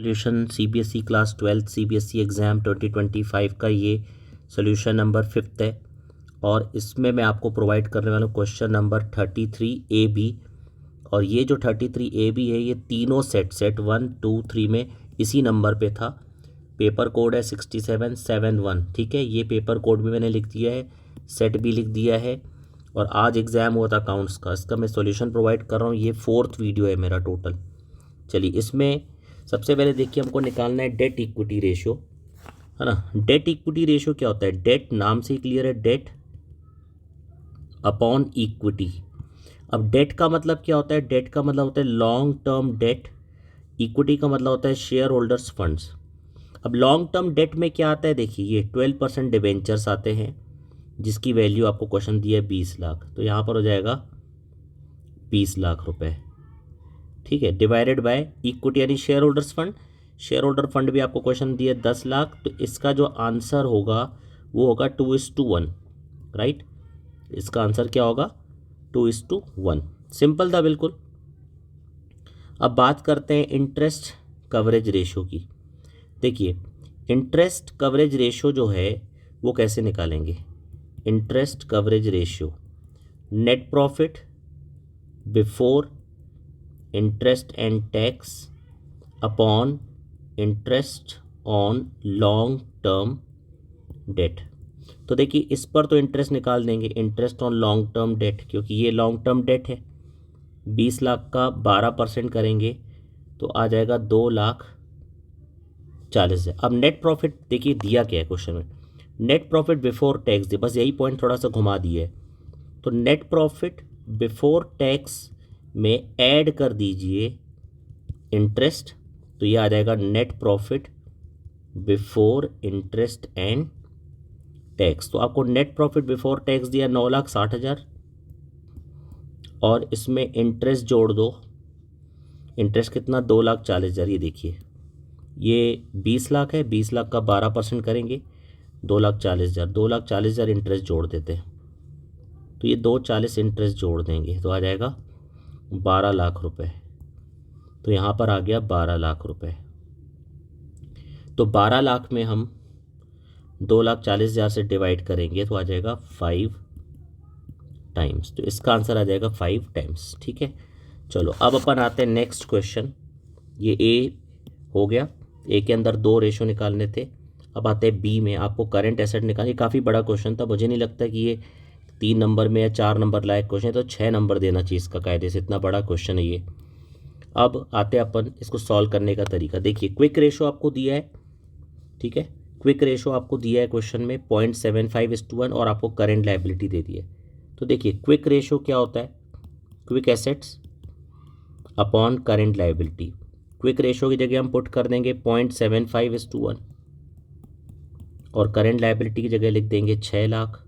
Solution CBSE class 12 CBSE exam 2025 का ये solution number 5 है और इसमें मैं आपको प्रोवाइड करने वाला हूँ क्वेश्चन नंबर 33 AB। और ये जो 33 AB है ये तीनों सेट 1 2 3 में इसी नंबर पे था। पेपर कोड है 6771। ठीक है, ये पेपर कोड भी मैंने लिख दिया है, सेट भी लिख दिया है। और आज एग्ज़ाम हुआ था अकाउंट्स का, इसका मैं सॉल्यूशन प्रोवाइड कर रहा हूँ। ये 4th वीडियो है मेरा टोटल। चलिए, इसमें सबसे पहले देखिए हमको निकालना है डेट इक्विटी रेशियो, है ना। डेट इक्विटी रेशियो क्या होता है? डेट नाम से ही क्लियर है, डेट अपॉन इक्विटी। अब डेट का मतलब क्या होता है? डेट का मतलब होता है लॉन्ग टर्म डेट, इक्विटी का मतलब होता है शेयर होल्डर्स फंड्स। अब लॉन्ग टर्म डेट में क्या आता है? देखिए, ये 12% डिवेंचर्स आते हैं जिसकी वैल्यू आपको क्वेश्चन दिया है 20 लाख, तो यहाँ पर हो जाएगा 20 लाख रुपए। ठीक है, डिवाइडेड बाय इक्विटी यानी share holders fund. Share holder fund भी आपको क्वेश्चन दिया 10 लाख, तो इसका जो आंसर होगा वो होगा 2:1, राइट। इसका आंसर क्या होगा? 2:1। सिंपल था बिल्कुल। अब बात करते हैं इंटरेस्ट कवरेज रेशियो की। देखिए, इंटरेस्ट कवरेज रेशियो जो है वो कैसे निकालेंगे? Interest coverage ratio, net profit before interest and tax upon interest on long term debt. तो देखिए, इस पर तो इंटरेस्ट निकाल देंगे, interest on long term debt, क्योंकि ये लॉन्ग टर्म डेट है। 20 लाख का 12% करेंगे तो आ जाएगा 2,40,000। अब नेट प्रॉफिट देखिए दिया क्या है क्वेश्चन में, नेट प्रॉफिट बिफोर टैक्स दे, बस यही पॉइंट थोड़ा सा घुमा दिए है। तो नेट प्रॉफिट बिफोर टैक्स में ऐड कर दीजिए इंटरेस्ट, तो ये आ जाएगा net profit before interest and tax. तो आपको नेट प्रॉफिट बिफोर टैक्स दिया 9,60,000 और इसमें इंटरेस्ट जोड़ दो। इंटरेस्ट कितना? 2,40,000। ये देखिए, ये 20 लाख है, 20 लाख का 12% करेंगे 2,40,000। 2,40,000 इंटरेस्ट जोड़ देते हैं, तो ये 2,40 इंटरेस्ट जोड़ देंगे तो आ जाएगा 12 लाख रुपए। तो यहाँ पर आ गया 12 लाख रुपए। तो 12 लाख में हम 2,40,000 से डिवाइड करेंगे तो आ जाएगा 5 टाइम्स। तो इसका आंसर आ जाएगा 5 टाइम्स। ठीक है, चलो अब अपन आते हैं नेक्स्ट क्वेश्चन। ये ए हो गया, ए के अंदर 2 रेशो निकालने थे। अब आते हैं बी में, आपको करंट एसेट निकालने। काफ़ी बड़ा क्वेश्चन था, मुझे नहीं लगता कि ये 3 नंबर में या 4 नंबर लायक क्वेश्चन है, तो 6 नंबर देना चाहिए इसका कायदे से, इतना बड़ा क्वेश्चन है ये। अब आते हैं अपन इसको सॉल्व करने का तरीका। देखिए, क्विक रेशो आपको दिया है, ठीक है, क्विक रेशो आपको दिया है क्वेश्चन में 0.75:1 और आपको करंट लायबिलिटी दे दी है। तो देखिए, क्विक रेशो क्या होता है? Quick assets upon current liability. Quick ratio की जगह हम पुट कर देंगे 0.75:1 और करंट लायबिलिटी की जगह लिख देंगे 6 लाख।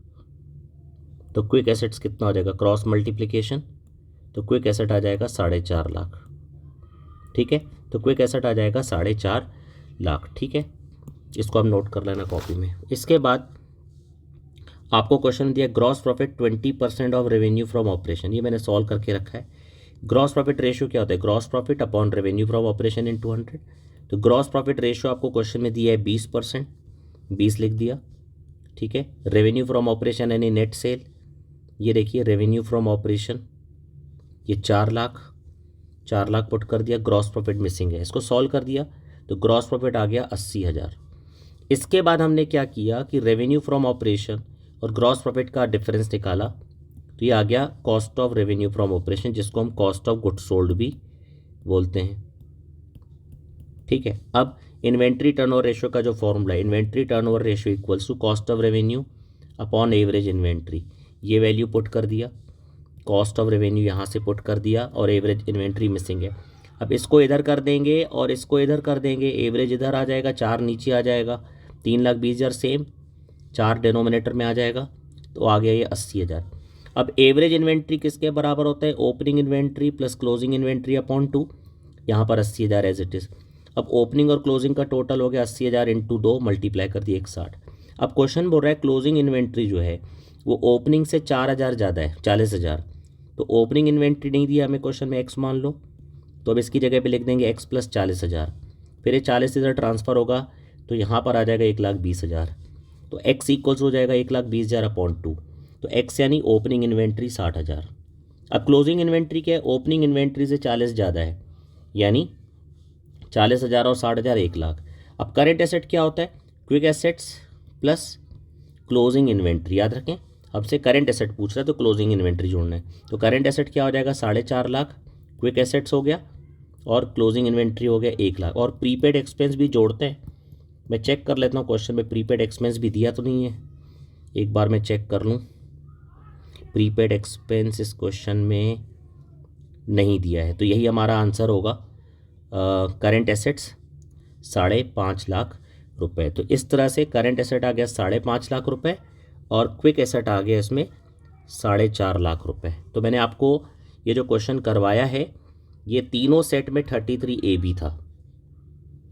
तो क्विक एसेट्स कितना हो जाएगा? क्रॉस मल्टीप्लिकेशन, तो क्विक एसेट आ जाएगा 4.5 लाख। ठीक है, तो क्विक एसेट आ जाएगा 4.5 लाख। ठीक है, इसको आप नोट कर लेना कॉपी में। इसके बाद आपको क्वेश्चन दिया gross profit 20% of revenue from operation. ये मैंने सॉल्व करके रखा है। ग्रॉस प्रॉफिट रेशियो क्या होता है? Gross profit upon revenue from operation in 200। तो ग्रॉस प्रॉफिट रेशियो आपको क्वेश्चन में दिया है 20%, 20 लिख दिया। ठीक है, रेवेन्यू फ्रॉम ऑपरेशन यानी नेट सेल, ये देखिए रेवेन्यू फ्रॉम ऑपरेशन ये 4 लाख, 4 लाख पुट कर दिया। ग्रॉस प्रॉफिट मिसिंग है, इसको सॉल्व कर दिया तो ग्रॉस प्रॉफिट आ गया 80,000। इसके बाद हमने क्या किया कि रेवेन्यू फ्रॉम ऑपरेशन और ग्रॉस प्रॉफिट का डिफरेंस निकाला, तो ये आ गया cost of revenue from operation, जिसको हम कॉस्ट ऑफ गुड्स सोल्ड भी बोलते हैं। ठीक है, अब इन्वेंट्री टर्नओवर रेशियो का जो फॉर्मूला है, inventory turnover ratio equals to cost of revenue upon average inventory, ये वैल्यू पुट कर दिया। कॉस्ट ऑफ रेवेन्यू यहाँ से पुट कर दिया और एवरेज इन्वेंट्री मिसिंग है। अब इसको इधर कर देंगे और इसको इधर कर देंगे, एवरेज इधर आ जाएगा, 4 नीचे आ जाएगा, 3,20,000 सेम, 4 डिनोमिनेटर में आ जाएगा, तो आ गया ये 80,000। अब एवरेज इन्वेंट्री किसके बराबर होता है? Opening inventory plus closing inventory upon 2। यहाँ पर 80,000 एज इट इज़। अब ओपनिंग और क्लोजिंग का टोटल हो गया 80,000 इंटू 2 मल्टीप्लाई कर दिए 160। अब क्वेश्चन बोल रहा है क्लोजिंग इन्वेंट्री जो है वो ओपनिंग से 4,000 ज़्यादा है, 40,000। तो ओपनिंग इन्वेंट्री नहीं दिया हमें क्वेश्चन में, एक्स मान लो, तो अब इसकी जगह पे लिख देंगे एक्स प्लस 40,000। फिर ये 40 इधर ट्रांसफ़र होगा तो यहाँ पर आ जाएगा 1,20,000। तो x इक्वल्स हो जाएगा 1,20,000 अपॉन 2। तो x यानी ओपनिंग इन्वेंट्री 60,000। अब क्लोजिंग इन्वेंट्री क्या है, ओपनिंग इन्वेंट्री से 40 ज़्यादा है, यानी 40,000 और 60,000 1,00,000। अब करेंट एसेट क्या होता है, quick assets plus closing inventory. याद रखें, अब से करेंट एसेट पूछ रहा है तो क्लोजिंग इन्वेंट्री जोड़ना है। तो करेंट एसेट क्या हो जाएगा 4,50,000, क्विक एसेट्स हो गया और क्लोजिंग इन्वेंट्री हो गया 1,00,000। और प्रीपेड एक्सपेंस भी जोड़ते हैं। मैं चेक कर लेता हूँ क्वेश्चन में प्रीपेड एक्सपेंस भी दिया तो नहीं है, एक बार मैं चेक कर लूँ। प्रीपेड एक्सपेंस इस क्वेश्चन में नहीं दिया है, तो यही हमारा आंसर होगा। करेंट एसेट्स 5.5 रुपए। तो इस तरह से करेंट एसेट आ गया 5.5 रुपए और क्विक एसेट आ गया इसमें 4.5 रुपए। तो मैंने आपको ये जो क्वेश्चन करवाया है ये तीनों सेट में 33 AB था।